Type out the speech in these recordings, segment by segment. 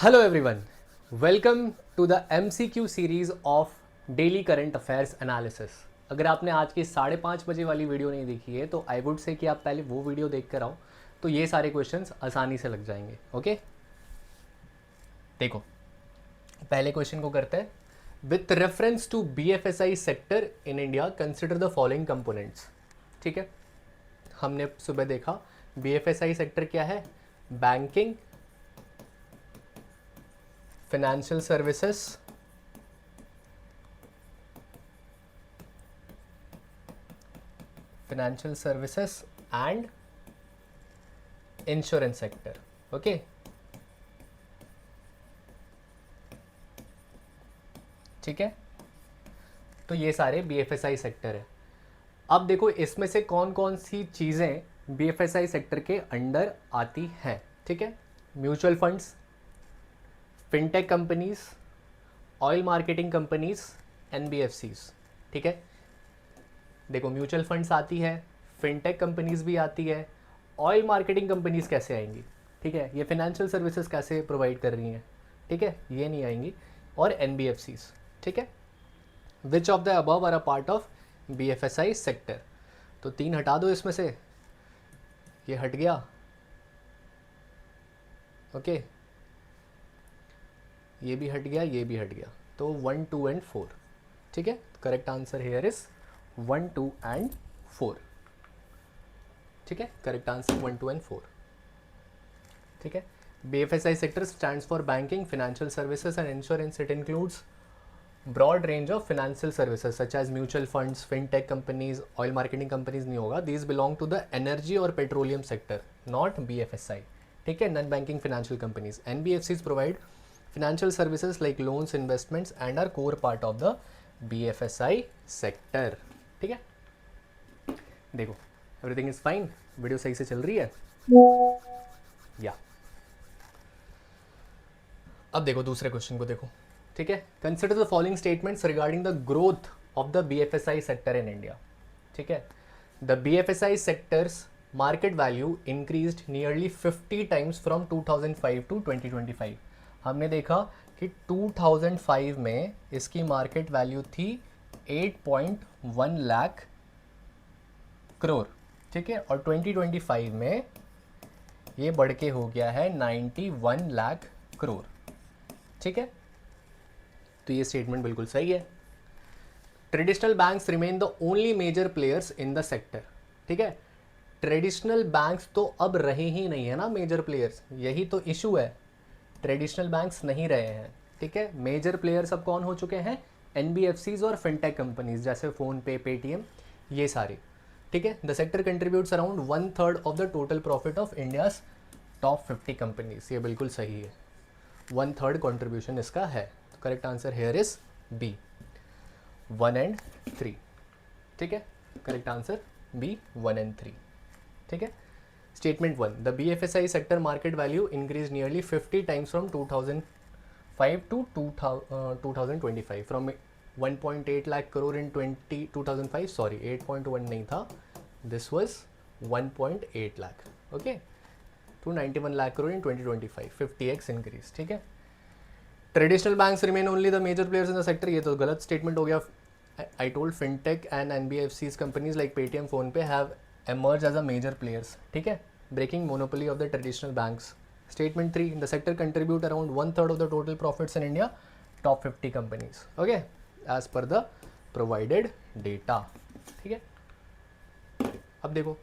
Hello everyone, welcome to the MCQ series of daily current affairs analysis. अगर आपने आज की 5:30 बजे वाली वीडियो नहीं देखी है तो आई वुड से कि आप पहले वो वीडियो देख कर आओ, तो ये सारे क्वेश्चंस आसानी से लग जाएंगे। ओके, देखो पहले क्वेश्चन को करते हैं। With reference to BFSI sector in India consider the following components. ठीक है, हमने सुबह देखा BFSI सेक्टर क्या है, banking, financial services, and insurance sector. Okay, ठीक है, तो ये सारे BFSI सेक्टर है। अब देखो इसमें से कौन कौन सी चीज़ें BFSI सेक्टर के अंडर आती हैं। ठीक है, mutual funds, fintech companies, oil marketing companies, NBFCs। ठीक है, देखो म्यूचुअल फंड्स आती है, फिनटेक कंपनीज भी आती है, ऑयल मार्केटिंग कंपनीज कैसे आएंगी। ठीक है, ये फिनेंशियल सर्विसेज कैसे प्रोवाइड कर रही हैं। ठीक है, ये नहीं आएंगी। और NBFCs। ठीक है, which of the above are a part of BFSI sector. तो 3 हटा दो इसमें से, ये हट गया। ओके, ये भी हट गया, ये भी हट गया, तो 1, 2 एंड 4। ठीक है, correct answer here is 1, 2 and 4। ठीक है, करेक्ट आंसर 1, 2 एंड 4। ठीक है, BFSI sector stands for banking, financial services and insurance. It includes broad range of financial services such as mutual funds, fintech companies, oil marketing companies नहीं होगा, these belong to the energy or petroleum sector, not BFSI. ठीक है, non banking financial companies, NBFCs provide financial services like loans, investments and are core part of the BFSI sector. ठीक है, देखो everything is fine, video सही से चल रही है या। अब देखो दूसरे क्वेश्चन को देखो। ठीक है, consider the following statements regarding the growth of the BFSI sector in India. ठीक है, the BFSI sectors market value increased nearly 50 times from 2005 to 2025। हमने देखा कि 2005 में इसकी मार्केट वैल्यू थी 8.1 लाख करोड़। ठीक है, और 2025 में ये बढ़ के हो गया है 91 लाख करोड़। ठीक है, तो ये स्टेटमेंट बिल्कुल सही है। Traditional banks remain the only major players in the sector. ठीक है, ट्रेडिशनल बैंक्स तो अब रहे ही नहीं है ना मेजर प्लेयर्स, यही तो इशू है। ट्रेडिशनल बैंक्स नहीं रहे हैं। ठीक है, मेजर प्लेयर्स अब कौन हो चुके हैं, NBFCs और फिनटेक कंपनीज जैसे फ़ोन पे, पेटीएम, ये सारे। ठीक है, the sector contributes around 1/3 of the total profit of India's top 50 companies. ये बिल्कुल सही है, 1/3 कॉन्ट्रीब्यूशन इसका है। Correct answer here is B, 1 and 3। ठीक है, करेक्ट आंसर बी, 1 एंड 3। ठीक है, statement 1, the BFSI sector market value increase nearly 50 times from 2005 to 2025, from 1.8 lakh crore in 2005, sorry 8.1 नहीं था, this was 1.8 lakh. Okay, to 91 lakh crore in 2025, 50x increase. ठीक है, traditional banks remain only the major players in the sector, ये तो गलत statement हो गया। I told fintech and NBFCs companies like Paytm, phone पे have emerged as a major players. ठीक है, breaking monopoly of the traditional banks. Statement 3, the sector contribute around 1/3 of the total profits in India, top 50 companies. Okay, as per the provided data. ठीक है, अब देखो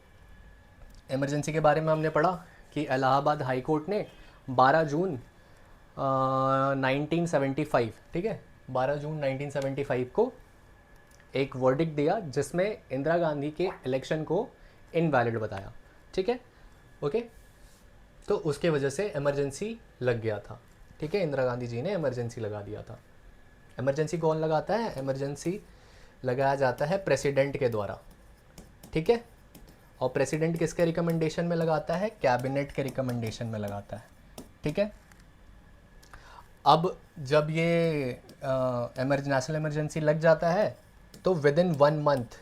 emergency के बारे में हमने पढ़ा कि इलाहाबाद हाई कोर्ट ने 12 जून 1975, ठीक है, 12 जून 1975 को एक वर्डिक्ट दिया जिसमें इंदिरा गांधी के इलेक्शन को इनवैलिड बताया। ठीक है, ओके, तो उसके वजह से इमरजेंसी लग गया था। ठीक है, इंदिरा गांधी जी ने इमरजेंसी लगा दिया था। इमरजेंसी कौन लगाता है, इमरजेंसी लगाया जाता है प्रेसिडेंट के द्वारा। ठीक है, और प्रेसिडेंट किसके रिकमेंडेशन में लगाता है, कैबिनेट के रिकमेंडेशन में लगाता है। ठीक है, अब जब ये नेशनल इमरजेंसी लग जाता है तो विद इन 1 मंथ,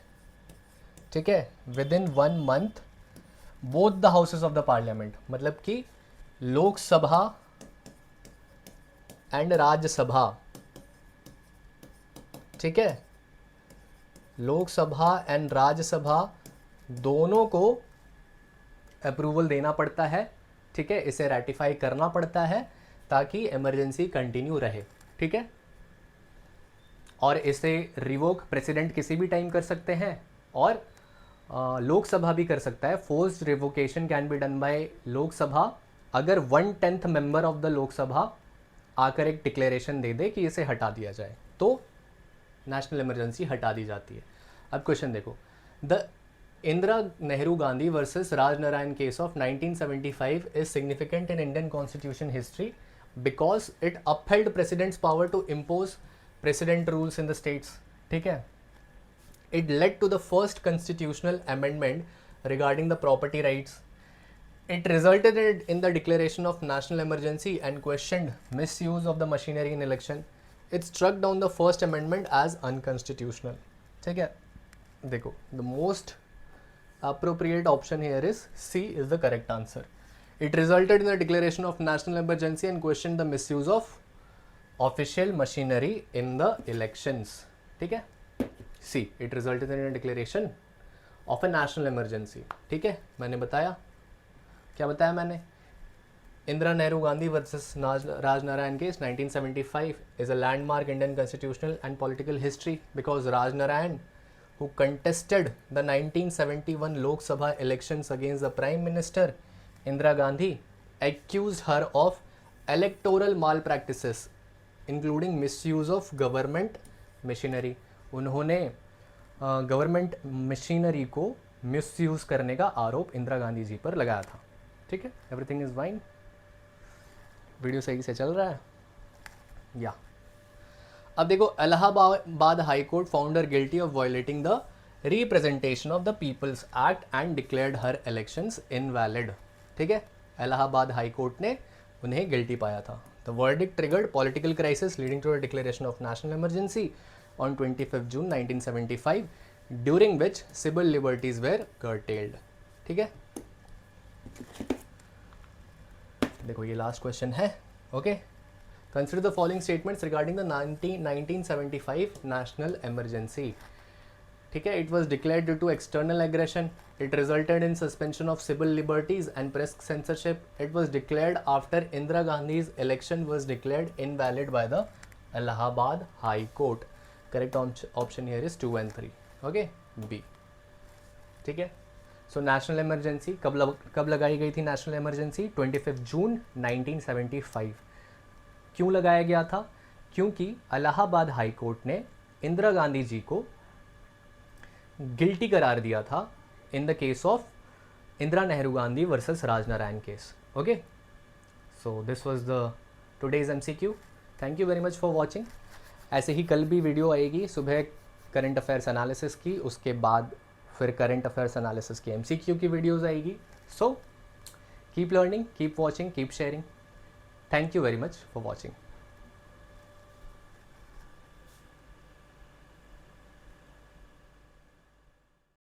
ठीक है, with in 1 month both the houses of the parliament, मतलब कि लोकसभा एंड राज्यसभा, ठीक है, लोकसभा एंड राज्यसभा दोनों को अप्रूवल देना पड़ता है, ठीक है, इसे रैटिफाई करना पड़ता है ताकि इमरजेंसी कंटिन्यू रहे, ठीक है। और इसे रिवोक प्रेसिडेंट किसी भी टाइम कर सकते हैं और लोकसभा भी कर सकता है। Forced revocation can be done by Lok Sabha अगर 1/10 मेंबर ऑफ द लोकसभा आकर एक डिक्लेरेशन दे दे कि इसे हटा दिया जाए तो नेशनल इमरजेंसी हटा दी जाती है। अब क्वेश्चन देखो, the Indira Nehru Gandhi versus Rajnarayan case of 1975 is significant in Indian constitution history because it upheld president's power to impose president rules in the states, ठीक है। It led to the first constitutional amendment regarding the property rights. It resulted in the declaration of national emergency and questioned misuse of the machinery in election. It struck down the first amendment as unconstitutional. ठीक है, देखो, the most appropriate option here is C is the correct answer. It resulted in the declaration of national emergency and questioned the misuse of official machinery in the elections. ठीक है, see, it resulted in a declaration of a national emergency, ठीक है। मैंने बताया, क्या बताया मैंने, Indira Nehru Gandhi versus Rajnarayan case 1975 is a landmark Indian constitutional and political history because Rajnarayan who contested the 1971 Lok Sabha elections against the Prime Minister Indira Gandhi accused her of electoral malpractices including misuse of government machinery. उन्होंने government machinery को misuse करने का आरोप इंदिरा गांधी जी पर लगाया था, ठीक है। एवरीथिंग इज़ फाइन, वीडियो सही से चल रहा है या। अब देखो, Allahabad high court found her guilty of violating the representation of the people's act and declared her elections invalid, ठीक है। इलाहाबाद हाई कोर्ट ने उन्हें गिल्टी पाया था। The verdict triggered political crisis leading to the declaration of national emergency on 25th June 1975 during which civil liberties were curtailed, ठीक है। देखो, ये लास्ट क्वेश्चन है, okay. Consider the following statements regarding the 1975 national emergency, ठीक है। It was declared due to external aggression, it resulted in suspension of civil liberties and press censorship, it was declared after Indira Gandhi's election was declared invalid by the Allahabad high court. Correct option here is 2 and 3, okay, B, ठीक है। So national emergency कब लगाई गई थी? National emergency 25 जून 1975। क्यों लगाया गया था? क्योंकि इलाहाबाद हाई कोर्ट ने इंदिरा गांधी जी को गिल्टी करार दिया था in the case of Indira Nehru Gandhi versus Rajnarayan case, okay. So this was the today's MCQ। Thank you very much for watching. ऐसे ही कल भी वीडियो आएगी सुबह करंट अफेयर्स एनालिसिस की, उसके बाद फिर करंट अफेयर्स एनालिसिस की MCQ की वीडियोज़ आएगी। So keep learning, keep watching, keep sharing. Thank you very much for watching.